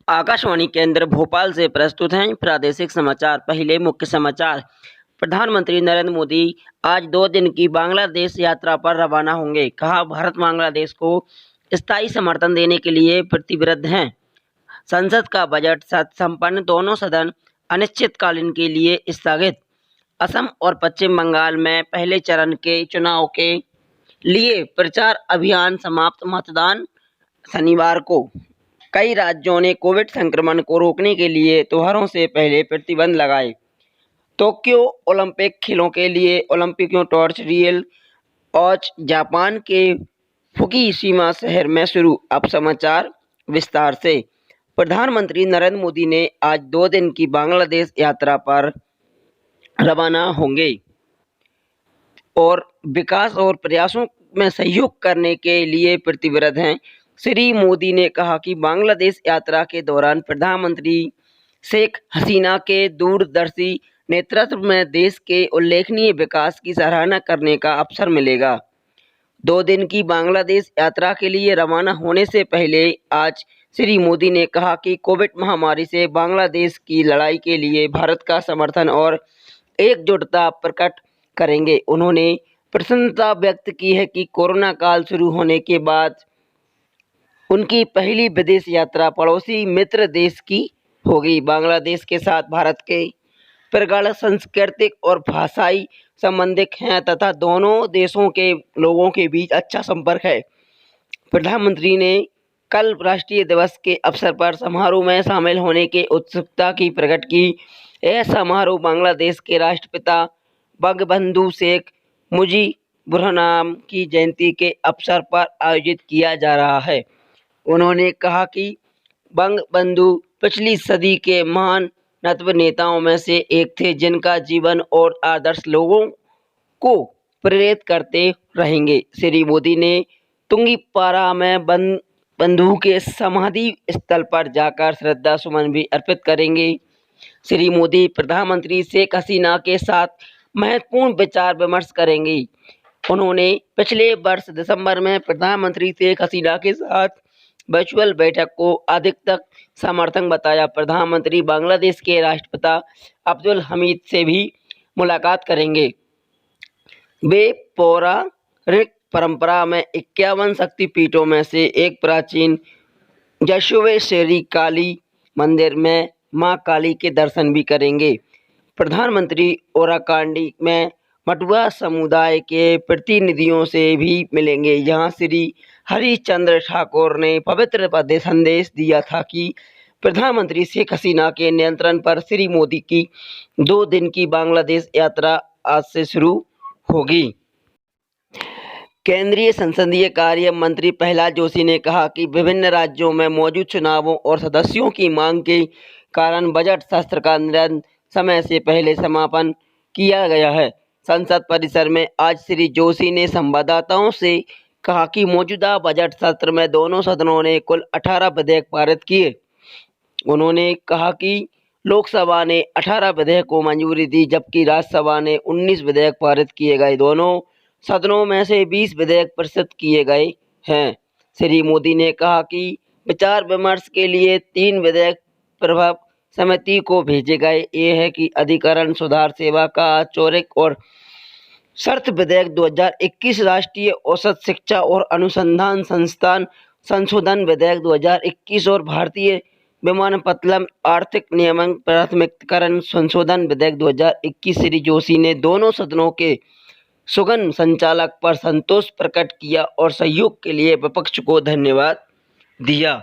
आकाशवाणी केंद्र भोपाल से प्रस्तुत हैं प्रादेशिक समाचार। पहले मुख्य समाचार। प्रधानमंत्री नरेंद्र मोदी आज 2 दिन की बांग्लादेश यात्रा पर रवाना होंगे। कहा, भारत बांग्लादेश को स्थायी समर्थन देने के लिए प्रतिबद्ध है। संसद का बजट संपन्न, दोनों सदन अनिश्चितकालीन के लिए स्थगित। असम और पश्चिम बंगाल में पहले चरण के चुनाव के लिए प्रचार अभियान समाप्त। मतदान शनिवार को। कई राज्यों ने कोविड संक्रमण को रोकने के लिए त्योहारों से पहले प्रतिबंध लगाए। टोक्यो ओलंपिक खेलों के लिए ओलंपिकों टॉर्च रियल आज जापान के फुकुशिमा शहर में शुरू। अब समाचार विस्तार से। प्रधानमंत्री नरेंद्र मोदी ने आज 2 दिन की बांग्लादेश यात्रा पर रवाना होंगे और विकास और प्रयासों में सहयोग करने के लिए प्रतिबद्ध हैं। श्री मोदी ने कहा कि बांग्लादेश यात्रा के दौरान प्रधानमंत्री शेख हसीना के दूरदर्शी नेतृत्व में देश के उल्लेखनीय विकास की सराहना करने का अवसर मिलेगा। 2 दिन की बांग्लादेश यात्रा के लिए रवाना होने से पहले आज श्री मोदी ने कहा कि कोविड महामारी से बांग्लादेश की लड़ाई के लिए भारत का समर्थन और एकजुटता प्रकट करेंगे। उन्होंने प्रसन्नता व्यक्त की है कि कोरोना काल शुरू होने के बाद उनकी पहली विदेश यात्रा पड़ोसी मित्र देश की होगी। बांग्लादेश के साथ भारत के प्रगाढ़ सांस्कृतिक और भाषाई संबंध हैं तथा दोनों देशों के लोगों के बीच अच्छा संपर्क है। प्रधानमंत्री ने कल राष्ट्रीय दिवस के अवसर पर समारोह में शामिल होने की उत्सुकता की प्रकट की। यह समारोह बांग्लादेश के राष्ट्रपिता बंगबंधु शेख मुजीबुर्रहमान की जयंती के अवसर पर आयोजित किया जा रहा है। उन्होंने कहा कि बंगबंधु पिछली सदी के महान नेताओं में से एक थे, जिनका जीवन और आदर्श लोगों को प्रेरित करते रहेंगे। श्री मोदी ने तुंगीपारा में बंधु के समाधि स्थल पर जाकर श्रद्धा सुमन भी अर्पित करेंगे। श्री मोदी प्रधानमंत्री शेख हसीना के साथ महत्वपूर्ण विचार विमर्श करेंगे। उन्होंने पिछले वर्ष दिसंबर में प्रधानमंत्री शेख हसीना के साथ वर्चुअल बैठक को अधिकतम समर्थन बताया। प्रधानमंत्री बांग्लादेश के राष्ट्रपिता अब्दुल हमीद से भी मुलाकात करेंगे। वे पौराणिक परंपरा में 51 शक्तिपीठों में से एक प्राचीन जशोवेश्वरी काली मंदिर में मां काली के दर्शन भी करेंगे। प्रधानमंत्री ओराकांडी में मटुआ समुदाय के प्रतिनिधियों से भी मिलेंगे। यहाँ श्री हरिश्चंद्र ठाकुर ने पवित्र संदेश दिया था कि प्रधानमंत्री शेख हसीना के नियंत्रण पर श्री मोदी की 2 दिन की बांग्लादेश यात्रा आज से शुरू होगी। केंद्रीय संसदीय कार्य मंत्री प्रहलाद जोशी ने कहा कि विभिन्न राज्यों में मौजूद चुनावों और सदस्यों की मांग के कारण बजट सत्र का समय से पहले समापन किया गया है। संसद परिसर में आज श्री जोशी ने संवाददाताओं से कहा कि मौजूदा बजट सत्र में दोनों सदनों ने कुल 18 विधेयक पारित किए। उन्होंने कहा कि लोकसभा ने 18 विधेयक को मंजूरी दी, जबकि राज्यसभा ने 19 विधेयक पारित किए गए। दोनों सदनों में से 20 विधेयक प्रस्तुत किए गए हैं। श्री मोदी ने कहा कि विचार विमर्श के लिए 3 विधेयक प्रभाव समिति को भेजे गए। ये है कि अधिकरण सुधार, सेवा का औपचारिक और शर्त विधेयक 2021, राष्ट्रीय औसत शिक्षा और अनुसंधान संस्थान संशोधन विधेयक 2021 और भारतीय विमानपत्तन आर्थिक नियमन प्राथमिककरण संशोधन विधेयक 2021। श्री जोशी ने दोनों सदनों के सुगम संचालन पर संतोष प्रकट किया और सहयोग के लिए विपक्ष को धन्यवाद दिया।